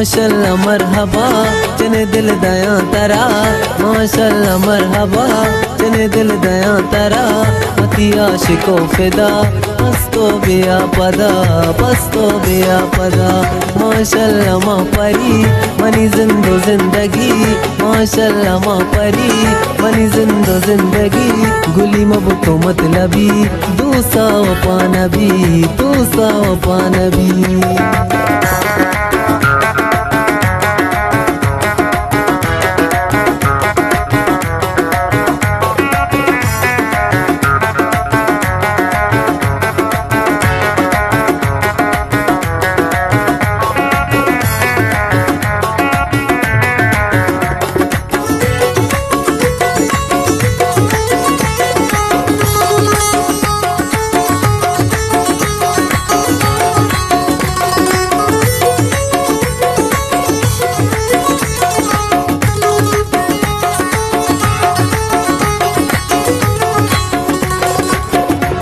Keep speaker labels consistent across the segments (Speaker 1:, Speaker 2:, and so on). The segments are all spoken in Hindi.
Speaker 1: माशाल्लाह मरहबा चने दिल दया तरा, माशाल्लाह मरहबा चने दिल दया तरा, मती आशिको फिदा पस्तो बिया पदा, पस्तो बिया पदा। माशाल्लाह माँ परी मनी जिंदो जिंदगी, माशाल्लाह माँ परी मनी जिंदो जिंदगी, गुली मबतो मतलबी दूसा वफा नबी, दूसा वफा नबी।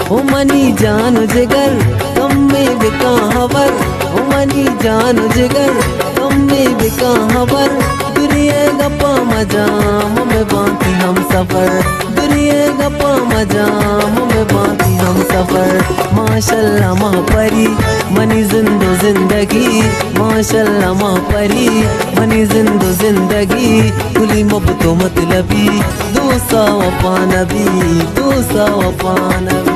Speaker 1: ओ मनी जान जिगर कम में बिका हवर, ओ मनी जान जिगर कम में बिका हवर, दुनिया गप्पा मजाम में बांधी हम सफर, दुनिया गप्पा मजाम में बांधी हम सफर। माशाल्लाह माँ परी मनी जिंदो जिंदगी, माशाल्लाह माँ परी मनी जिंदो जिंदगी, गुली मबतो मतलबी दूसा वफा नबी, दूसा वफा नबी।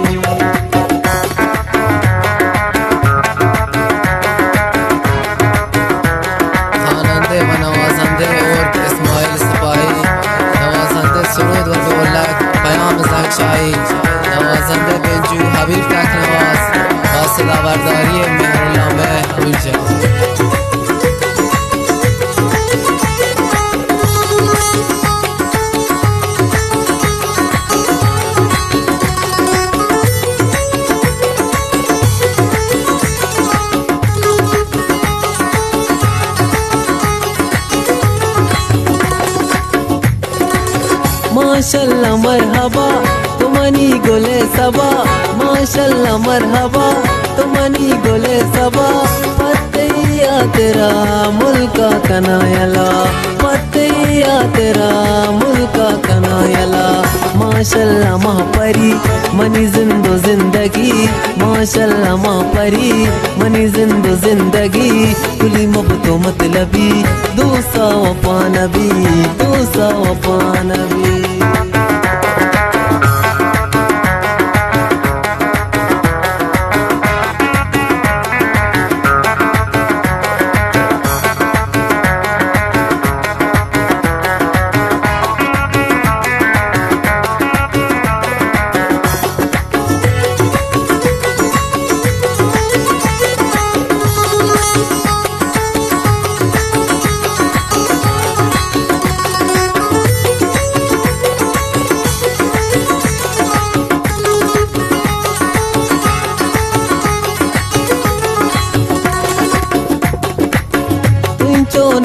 Speaker 2: नवाजंदे बेंजू हबीब तक नवाज वासिला बरदारी मेहरुल्लाह में उलझा।
Speaker 1: माशाल्लाह मरहबा तुमनी गोले सबा, माशाल्लाह मरहबा तुमनी गोले सबा, पत्तिया तेरा मुल्का कनायला, पत्तिया तेरा मुल्का कनायला। माशाल्लाह माँ परी मनी जिंदो जिंदगी, माशाल्लाह माँ परी मनी जिंदो जिंदगी, गुली मबतो मतलबी दूसा वफा नबी, दूसा वफा नबी।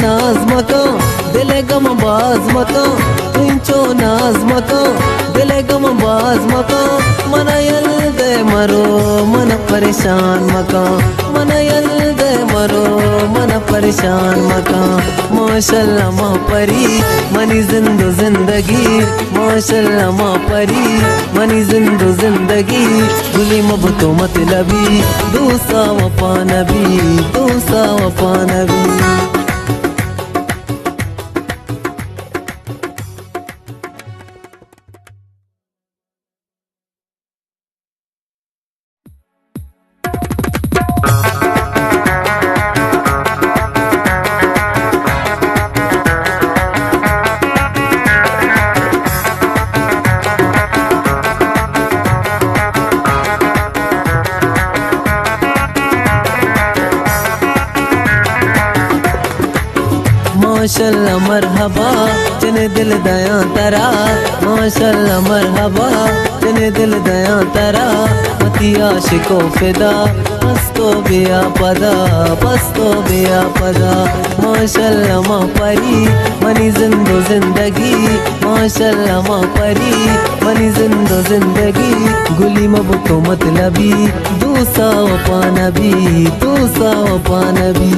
Speaker 1: नाज मका दिले गम बाज मका, तुंचो नाज मका दिले गम बाज मका, मन यल दे मरो मन परेशान मका, मन यल दे मरो मन परेशान मका। माशाल्लाह माँ परी मनी जिंदो जिंदगी, माशाल्लाह माँ परी मनी जिंदो जिंदगी, गुली मबतो मतलबी दूसा वफा नबी, दूसा वफा नबी। माशाल्लाह मरहबा चने दिल दया तरा, माशाल्लाह मरहबा चने दिल दया तरा, मती आशिको फिदा पस्तो बिया पदा पस्तो बिया पदा माशाल्लाह माँ परी मनी जिंदो जिंदगी माशाल्लाह माँ परी मनी जिंदो जिंदगी गुली मबुतो मतलबी दूसा वफा नबी दूसा वफा नबी।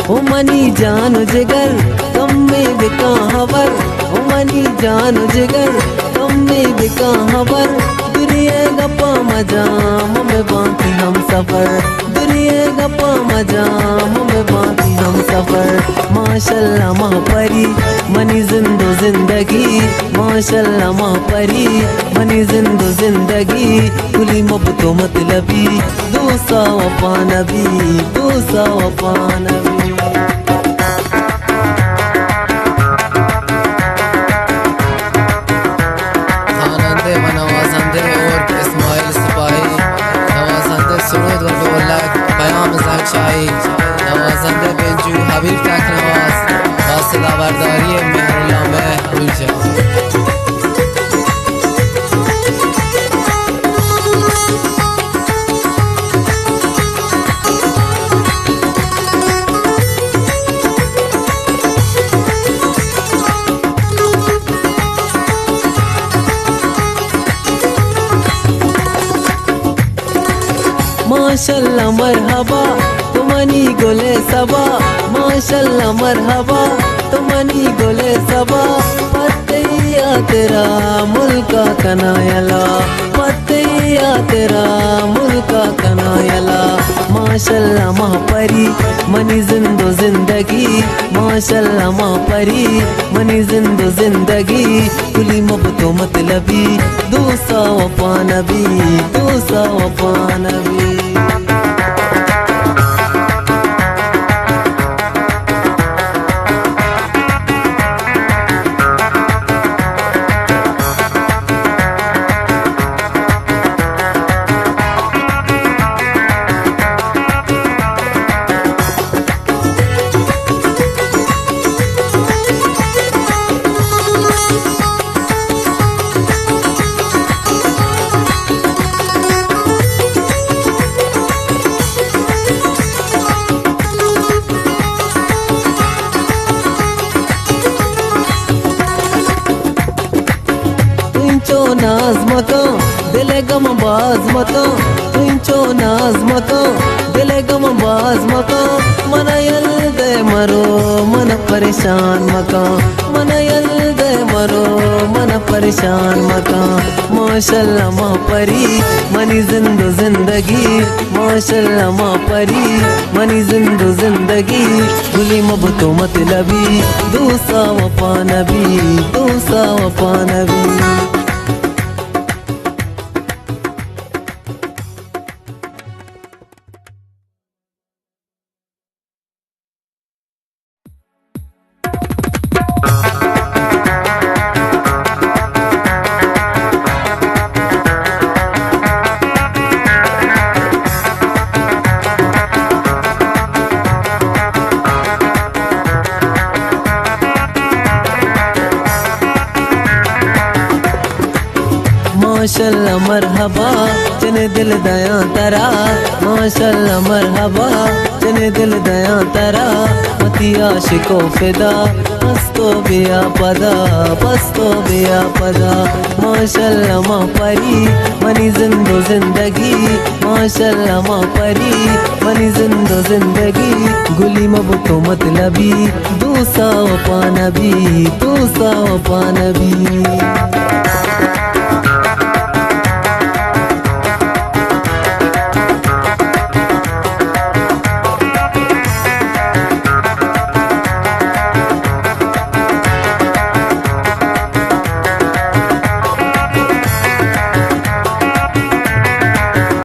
Speaker 1: ओ मनी जान जिगर कम में बिका हवर ओ मनी जान जिगर कम में बिका हवर दुनिया गप्पा मजाम में बाकी हम सफर दुनिया गप्पा मजाम में बाकी हम सफर माशाल्लाह माँ परी मनी जिंदो जिंदगी माशाल्लाह माँ परी मनी जिंदो जिंदगी कुली मबतो मतलबी दूसा वफा नबी दूसा वफा नबी।
Speaker 2: नवाज़ंदे बेंजू हबीब तक नवाज वासिला बरदारी मेहरुल्लाह में हुई
Speaker 1: माशाल्लाह मरहबा तुमनी गोले सबा माशाल्लाह मरहबा तुमनी गोले सबा पत्तिया तेरा मुल्का कनायला पत्तिया तेरा मुल्का कनायला माशाल्लाह माँ परी मनी जिंदो जिंदगी माशाल्लाह माँ परी मनी जिंदो जिंदगी कुली मबतो मतलबी दूसा वफा नबी दूसा वफा नबी। नाज मका दिल गम बाज मका तुंचो नाज मका दिल गम बाज मका मन यल दे मरो मन परेशान मका मन यल दे मरो मन परेशान मका माशाल्लाह माँ परी मनी जिंदो जिंदगी माशाल्लाह माँ परी मनी जिंदो जिंदगी गुली मबतो मतलबी दूसा वफा नबी दूसा वफा नबी। माशाल्लाह मरहबा चने दिल दया तरा माशाल्लाह मरहबा चने दिल दया तरा मती आशिको फिदा पस्तो बिया पदा पस्तो बिया पदा माशाल्लाह माँ परी मनी जिंदो जिंदगी माशाल्लाह माँ परी मनी जिंदो जिंदगी गुली मबतो मतलबी दूसा वफा नबी दूसा वफा नबी।